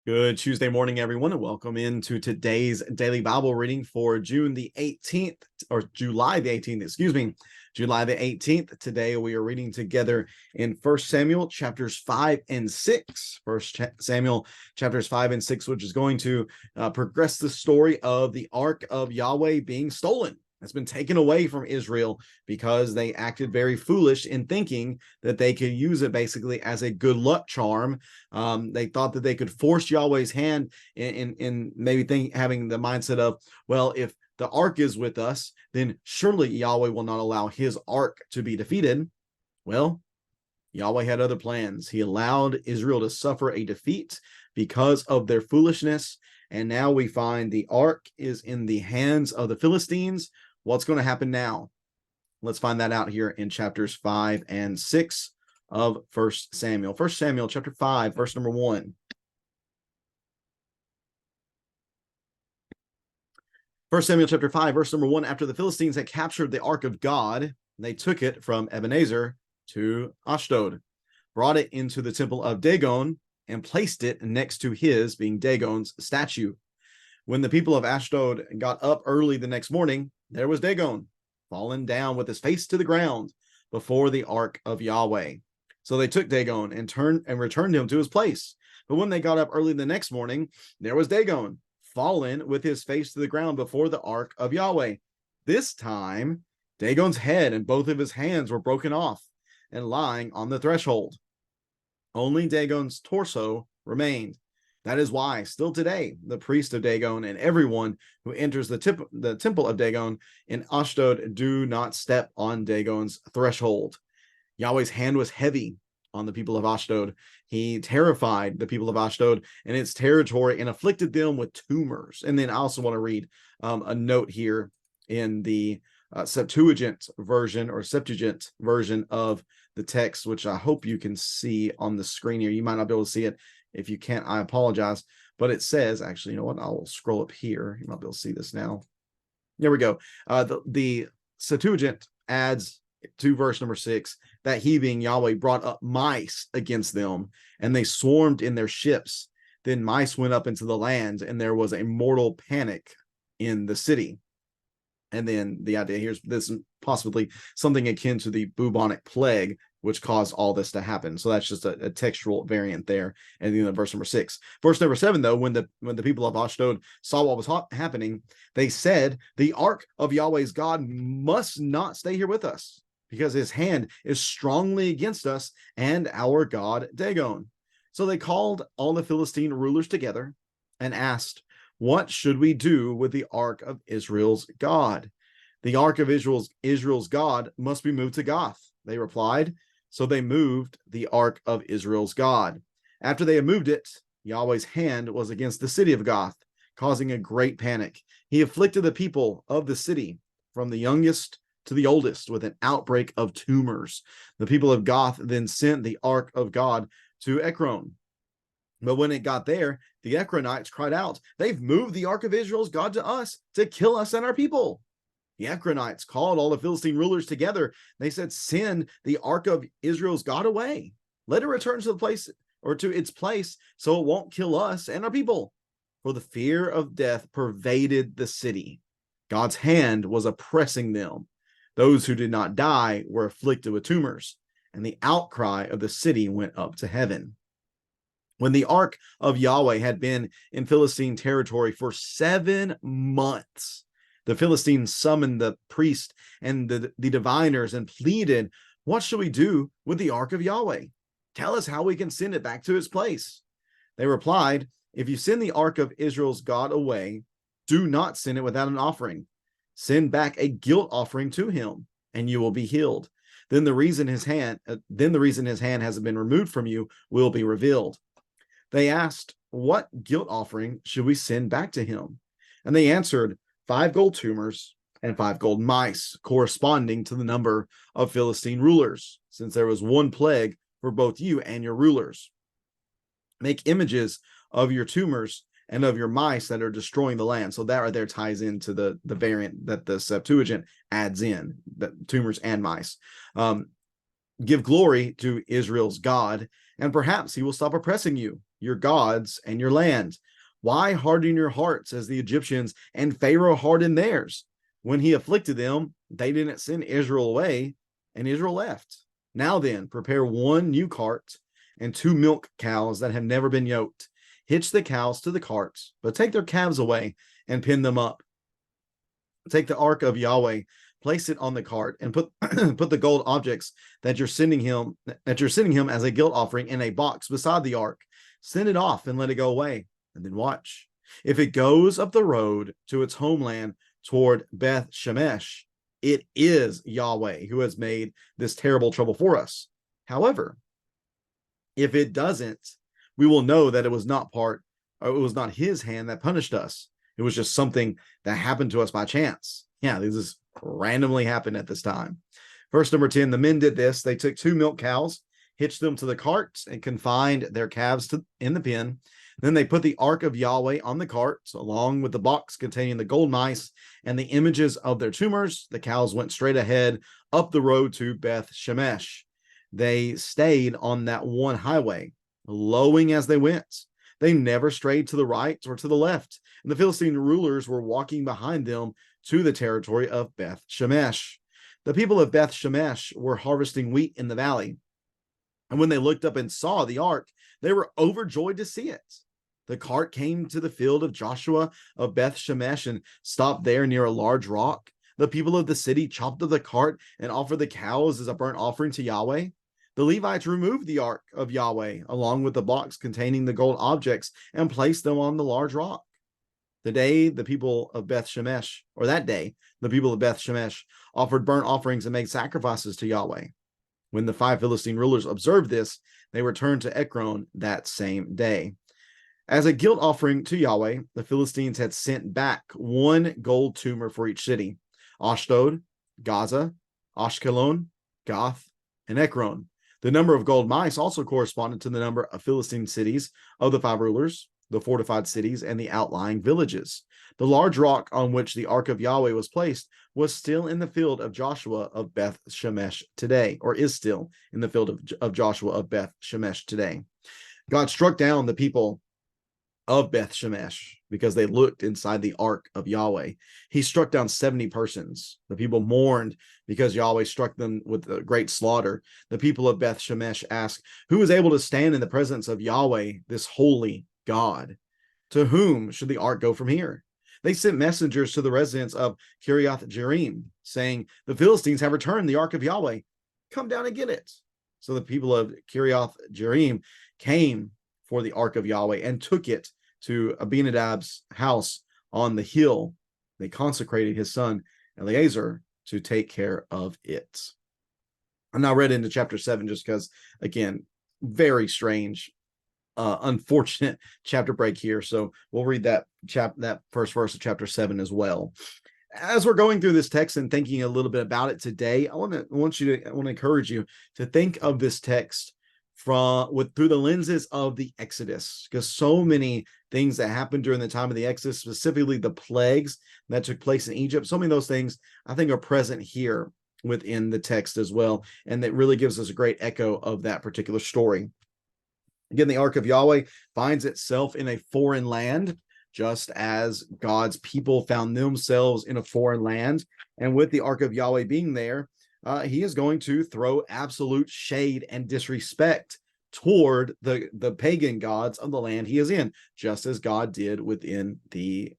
Good Tuesday morning, everyone, and welcome into today's daily Bible reading for June the 18th, or July the 18th, excuse me, July the 18th. Today we are reading together in 1 Samuel chapters 5 and 6. 1 Samuel chapters 5 and 6, which is going to progress the story of the Ark of Yahweh being stolen. It's been taken away from Israel because they acted very foolish in thinking that they could use it basically as a good luck charm. They thought that they could force Yahweh's hand in maybe having the mindset of, well, if the ark is with us, then surely Yahweh will not allow his ark to be defeated. Well, Yahweh had other plans. He allowed Israel to suffer a defeat because of their foolishness. And now we find the ark is in the hands of the Philistines. What's going to happen now? Let's find that out here in chapters 5 and 6 of 1 Samuel. 1 Samuel chapter 5, verse number 1. 1 Samuel chapter 5, verse number 1. After the Philistines had captured the ark of God, they took it from Ebenezer to Ashdod, brought it into the temple of Dagon, and placed it next to his, being Dagon's, statue. When the people of Ashdod got up early the next morning, there was Dagon, fallen down with his face to the ground before the ark of Yahweh. So they took Dagon and returned him to his place. But when they got up early the next morning, there was Dagon, fallen with his face to the ground before the ark of Yahweh. This time, Dagon's head and both of his hands were broken off and lying on the threshold. Only Dagon's torso remained. That is why, still today, the priest of Dagon and everyone who enters the temple of Dagon in Ashdod do not step on Dagon's threshold. Yahweh's hand was heavy on the people of Ashdod. He terrified the people of Ashdod and its territory and afflicted them with tumors. And then I also want to read a note here in the Septuagint version of the text, which I hope you can see on the screen here. You might not be able to see it. If you can't, I apologize. But it says, actually, you know what? I'll scroll up here. You might be able to see this now. There we go. The Septuagint adds to verse number 6 that he, being Yahweh, brought up mice against them, and they swarmed in their ships. Then mice went up into the land, and there was a mortal panic in the city. And then the idea here is this possibly something akin to the bubonic plague, which caused all this to happen. So that's just a textual variant there. And then verse number 6. Verse number 7, though, when the people of Ashdod saw what was happening, they said, the ark of Yahweh's God must not stay here with us, because his hand is strongly against us and our God Dagon. So they called all the Philistine rulers together and asked, what should we do with the ark of Israel's God? The ark of Israel's God must be moved to Gath, they replied. So they moved the ark of Israel's God. After they had moved it, Yahweh's hand was against the city of Gath, causing a great panic. He afflicted the people of the city, from the youngest to the oldest, with an outbreak of tumors. The people of Gath then sent the ark of God to Ekron. But when it got there, the Ekronites cried out, they've moved the ark of Israel's God to us to kill us and our people. The Ekronites called all the Philistine rulers together. They said, send the ark of Israel's God away. Let it return to the place, or to its place, so it won't kill us and our people. For the fear of death pervaded the city. God's hand was oppressing them. Those who did not die were afflicted with tumors, and the outcry of the city went up to heaven. When the ark of Yahweh had been in Philistine territory for 7 months, the Philistines summoned the priest and the diviners and pleaded, what shall we do with the ark of Yahweh? Tell us how we can send it back to its place. They replied, if you send the ark of Israel's God away, do not send it without an offering. Send back a guilt offering to him, and you will be healed. Then the reason his hand hasn't been removed from you will be revealed. They asked, what guilt offering should we send back to him? And they answered, 5 gold tumors and 5 gold mice, corresponding to the number of Philistine rulers, since there was one plague for both you and your rulers. Make images of your tumors and of your mice that are destroying the land. So that right there ties into the variant that the Septuagint adds in, that tumors and mice. Give glory to Israel's God, and perhaps he will stop oppressing you. your gods, and your land? Why harden your hearts as the Egyptians and Pharaoh hardened theirs? When he afflicted them, they didn't send Israel away, and Israel left. Now then, prepare 1 new cart and 2 milk cows that have never been yoked. Hitch the cows to the carts, but take their calves away and pin them up. Take the ark of Yahweh, place it on the cart, and put put the gold objects that you're sending him as a guilt offering in a box beside the ark. Send it off and let it go away, and then watch. If it goes up the road to its homeland toward Beth Shemesh, it is Yahweh who has made this terrible trouble for us. However, if it doesn't, we will know that it was not his hand that punished us. It was just something that happened to us by chance. Yeah, this is randomly happened at this time. Verse number 10, the men did this. They took 2 milk cows, hitched them to the carts, and confined their calves in the pen. Then they put the ark of Yahweh on the carts, along with the box containing the gold mice and the images of their tumors. The cows went straight ahead up the road to Beth Shemesh. They stayed on that one highway, lowing as they went. They never strayed to the right or to the left, and the Philistine rulers were walking behind them to the territory of Beth Shemesh. The people of Beth Shemesh were harvesting wheat in the valley, and when they looked up and saw the ark, they were overjoyed to see it. The cart came to the field of Joshua of Beth Shemesh and stopped there near a large rock. The people of the city chopped up the cart and offered the cows as a burnt offering to Yahweh. The Levites removed the ark of Yahweh along with the box containing the gold objects and placed them on the large rock. That day, the people of Beth Shemesh offered burnt offerings and made sacrifices to Yahweh. When the 5 Philistine rulers observed this, they returned to Ekron that same day. As a guilt offering to Yahweh, the Philistines had sent back 1 gold tumor for each city: Ashdod, Gaza, Ashkelon, Gath, and Ekron. The number of gold mice also corresponded to the number of Philistine cities of the 5 rulers, the fortified cities, and the outlying villages. The large rock on which the ark of Yahweh was placed was still in the field of Joshua of Beth Shemesh today, or is still in the field of Joshua of Beth Shemesh today. God struck down the people of Beth Shemesh because they looked inside the ark of Yahweh. He struck down 70 persons. The people mourned because Yahweh struck them with a great slaughter. The people of Beth Shemesh asked, who is able to stand in the presence of Yahweh, this holy God? To whom should the ark go from here? They sent messengers to the residents of Kiriath Jearim, saying, the Philistines have returned the ark of Yahweh. Come down and get it. So the people of Kiriath Jearim came for the ark of Yahweh and took it to Abinadab's house on the hill. They consecrated his son Eleazar to take care of it. I'm now read into chapter 7 just because, again, very strange, unfortunate chapter break here. So we'll read that first verse of chapter 7 as well. As we're going through this text and thinking a little bit about it today, I want to encourage you to think of this text through the lenses of the Exodus, because so many things that happened during the time of the Exodus, specifically the plagues that took place in Egypt, so many of those things I think are present here within the text as well, and that really gives us a great echo of that particular story. Again, the ark of Yahweh finds itself in a foreign land, just as God's people found themselves in a foreign land. And with the ark of Yahweh being there, he is going to throw absolute shade and disrespect toward the pagan gods of the land he is in, just as God did within the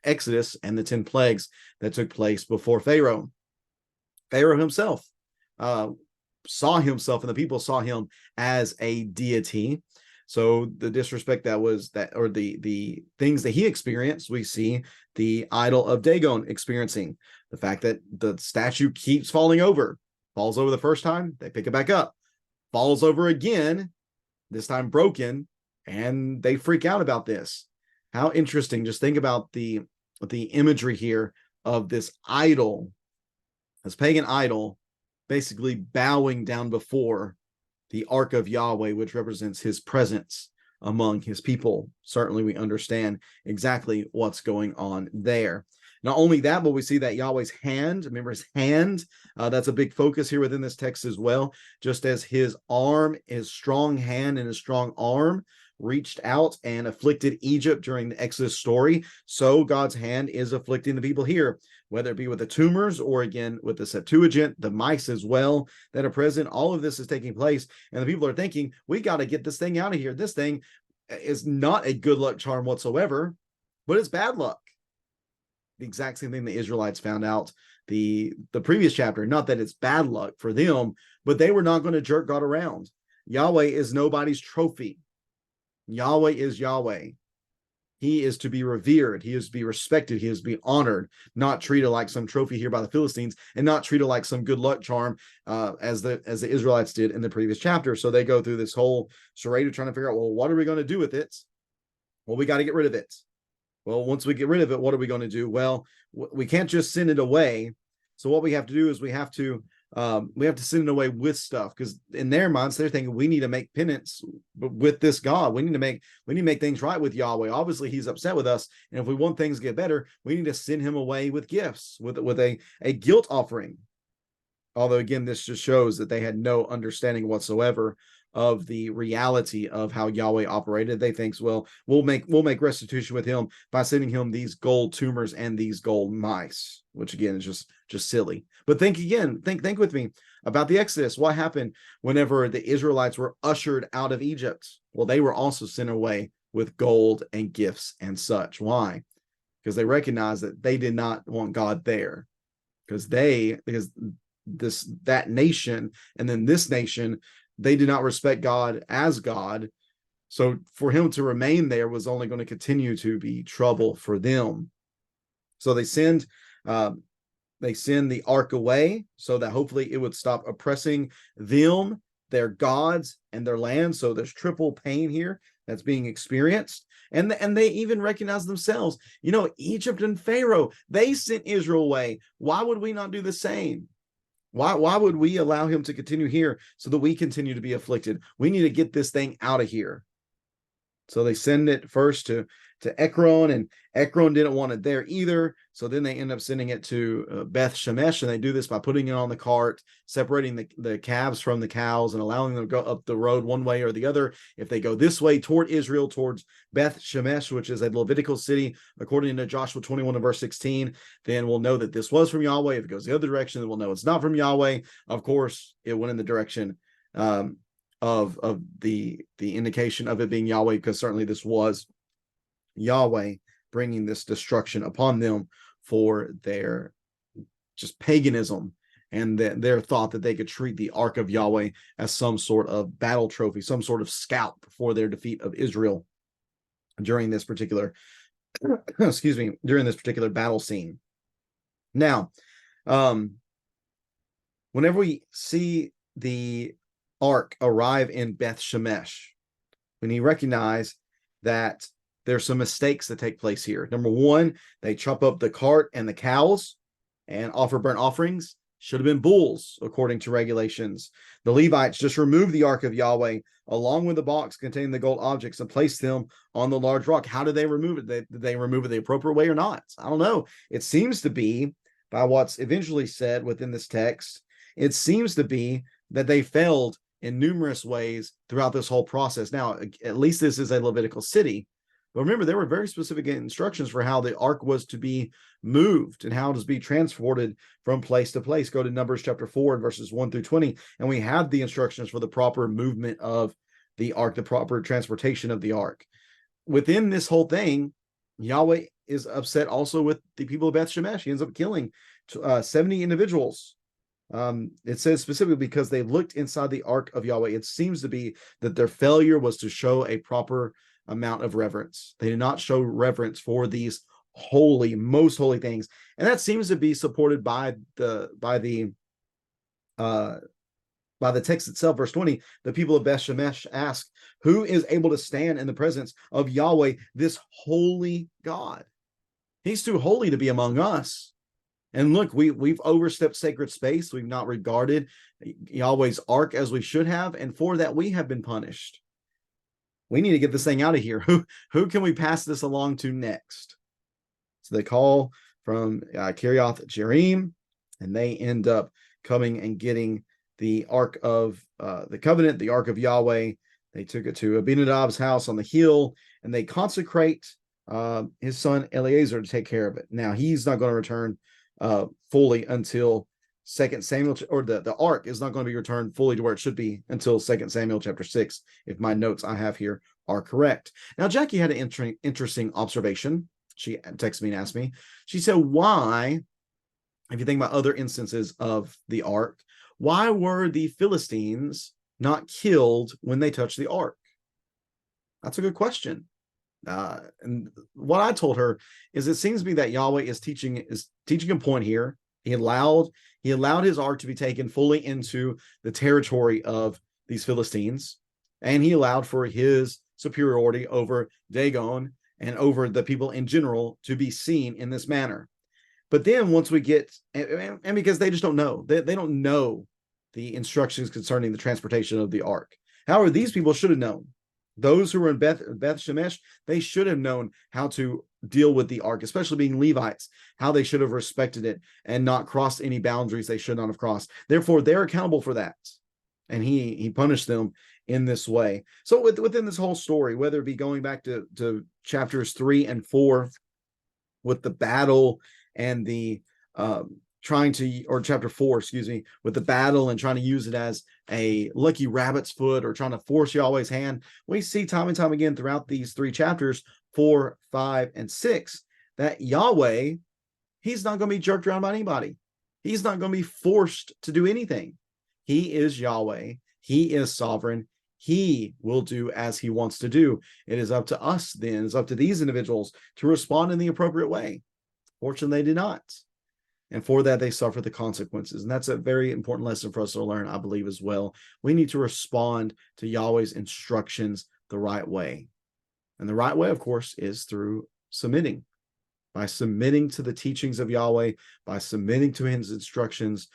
Exodus and the 10 plagues that took place before Pharaoh. Pharaoh himself saw himself, and the people saw him as a deity. So the disrespect the things that he experienced, we see the idol of Dagon experiencing. The fact that the statue keeps falls over the first time, they pick it back up, falls over again, this time broken, and they freak out about this. How interesting. Just think about the imagery here of this idol, this pagan idol, basically bowing down before the ark of Yahweh, which represents his presence among his people. Certainly we understand exactly what's going on there. Not only that, but we see that Yahweh's hand, remember his hand, that's a big focus here within this text as well. Just as his arm, his strong hand and his strong arm reached out and afflicted Egypt during the Exodus story, so God's hand is afflicting the people here, whether it be with the tumors or again with the Septuagint, the mice as well that are present. All of this is taking place, and the people are thinking, we got to get this thing out of here. This thing is not a good luck charm whatsoever, but it's bad luck. The exact same thing the Israelites found out the previous chapter. Not that it's bad luck for them, but they were not going to jerk God around. Yahweh is nobody's trophy. Yahweh is Yahweh. He is to be revered. He is to be respected. He is to be honored, not treated like some trophy here by the Philistines, and not treated like some good luck charm as the Israelites did in the previous chapter. So they go through this whole charade of trying to figure out, well, what are we going to do with it? Well, we got to get rid of it. Well, once we get rid of it, what are we going to do? Well, we can't just send it away. So what we have to do is we have to send it away with stuff, because in their minds they're thinking we need to make penance with this God. We need to make things right with Yahweh. Obviously, He's upset with us, and if we want things to get better, we need to send Him away with gifts, with a guilt offering. Although again, this just shows that they had no understanding whatsoever of the reality of how Yahweh operated. They think, well, we'll make restitution with Him by sending Him these gold tumors and these gold mice, which again is just silly. But think with me about the Exodus. What happened whenever the Israelites were ushered out of Egypt? Well, they were also sent away with gold and gifts and such. Why? Because they recognized that they did not want God there, because that nation and then this nation, they did not respect God as God. So for Him to remain there was only going to continue to be trouble for them. So they send the ark away so that hopefully it would stop oppressing them, their gods, and their land. So there's triple pain here that's being experienced. And they even recognize themselves. Egypt and Pharaoh, they sent Israel away. Why would we not do the same? Why would we allow him to continue here so that we continue to be afflicted? We need to get this thing out of here. So they send it first to Ekron, and Ekron didn't want it there either. So then they end up sending it to Beth Shemesh, and they do this by putting it on the cart, separating the calves from the cows, and allowing them to go up the road one way or the other. If they go this way toward Israel, towards Beth Shemesh, which is a Levitical city, according to Joshua 21 and verse 16, then we'll know that this was from Yahweh. If it goes the other direction, then we'll know it's not from Yahweh. Of course, it went in the direction of the indication of it being Yahweh, because certainly this was Yahweh bringing this destruction upon them for their just paganism and their thought that they could treat the Ark of Yahweh as some sort of battle trophy, some sort of scalp for their defeat of Israel during this particular during this particular battle scene. Now, whenever we see the ark arrive in Beth Shemesh, we need to recognize that there's some mistakes that take place here. Number one, they chop up the cart and the cows and offer burnt offerings. Should have been bulls, according to regulations. The Levites just removed the ark of Yahweh along with the box containing the gold objects and placed them on the large rock. How did they remove it? Did they remove it the appropriate way or not? I don't know. It seems to be, by what's eventually said within this text, it seems to be that they failed in numerous ways throughout this whole process. Now, at least this is a Levitical city. But remember, there were very specific instructions for how the ark was to be moved and how it was to be transported from place to place. Go to Numbers chapter 4 and verses 1 through 20, and we have the instructions for the proper movement of the ark, the proper transportation of the ark. Within this whole thing, Yahweh is upset also with the people of Beth Shemesh. He ends up killing 70 individuals. It says specifically because they looked inside the ark of Yahweh. It seems to be that their failure was to show a proper amount of reverence. They did not show reverence for these holy, most holy things, and that seems to be supported by the text itself. Verse 20: the people of Beth Shemesh ask, "Who is able to stand in the presence of Yahweh, this holy God? He's too holy to be among us." And look, we've overstepped sacred space. We've not regarded Yahweh's ark as we should have, and for that we have been punished. We need to get this thing out of here. Who can we pass this along to next? So they call from Kiriath Jearim, and they end up coming and getting the Ark of the Covenant, the Ark of Yahweh, They took it to Abinadab's house on the hill, and they consecrate his son Eleazar to take care of it. Now, he's not going to return fully until 2 Samuel, or the ark is not going to be returned fully to where it should be until 2 Samuel chapter 6, if my notes I have here are correct. Now, Jackie had an interesting observation. She texted me and asked me, she said, why, if you think about other instances of the ark, why were the Philistines not killed when they touched the ark? That's a good question. And what I told her is, it seems to me that Yahweh is teaching a point here. He allowed his ark to be taken fully into the territory of these Philistines, and he allowed for his superiority over Dagon and over the people in general to be seen in this manner. But then once we get, and because they just don't know, they don't know the instructions concerning the transportation of the ark. However, these people should have known. Those who were in Beth Shemesh, they should have known how to deal with the ark, especially being Levites, how they should have respected it and not crossed any boundaries they should not have crossed. Therefore, they're accountable for that. And he punished them in this way. So within this whole story, whether it be going back to chapters 3 and 4 with the battle and the chapter 4, with the battle and trying to use it as a lucky rabbit's foot or trying to force Yahweh's hand, we see time and time again throughout these 3 chapters, 4, 5, and 6, that Yahweh, he's not going to be jerked around by anybody. He's not going to be forced to do anything. He is Yahweh. He is sovereign. He will do as he wants to do. It is up to us then, it's up to these individuals to respond in the appropriate way. Fortunately, they did not. And for that, they suffer the consequences. And that's a very important lesson for us to learn, I believe, as well. We need to respond to Yahweh's instructions the right way. And the right way, of course, is through submitting. By submitting to the teachings of Yahweh, by submitting to his instructions,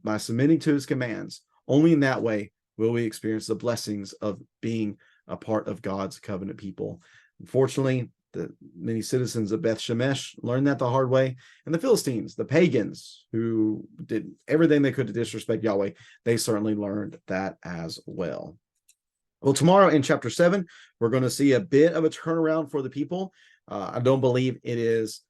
by submitting to his commands. Only in that way will we experience the blessings of being a part of God's covenant people. Unfortunately, the many citizens of Beth Shemesh learned that the hard way, and the Philistines, the pagans who did everything they could to disrespect Yahweh, they certainly learned that as well. Well, tomorrow in chapter 7, we're going to see a bit of a turnaround for the people. I don't believe it is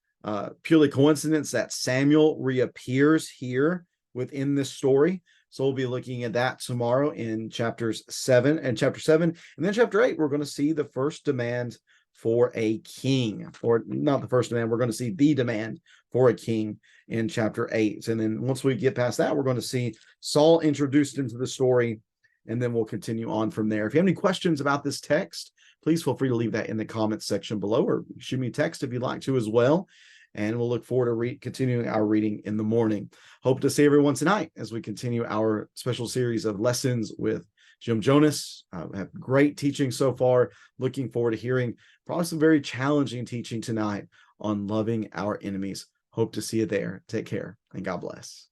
purely coincidence that Samuel reappears here within this story. So we'll be looking at that tomorrow in chapter 7. And then chapter 8, we're going to see the first demand for a king, or not the first demand. We're going to see the demand for a king in chapter 8. And then once we get past that, we're going to see Saul introduced into the story, and then we'll continue on from there. If you have any questions about this text, please feel free to leave that in the comments section below, or shoot me a text if you'd like to as well. And we'll look forward to continuing our reading in the morning. Hope to see everyone tonight as we continue our special series of lessons with Jim Jonas. Have great teaching so far. Looking forward to hearing probably some very challenging teaching tonight on loving our enemies. Hope to see you there. Take care and God bless.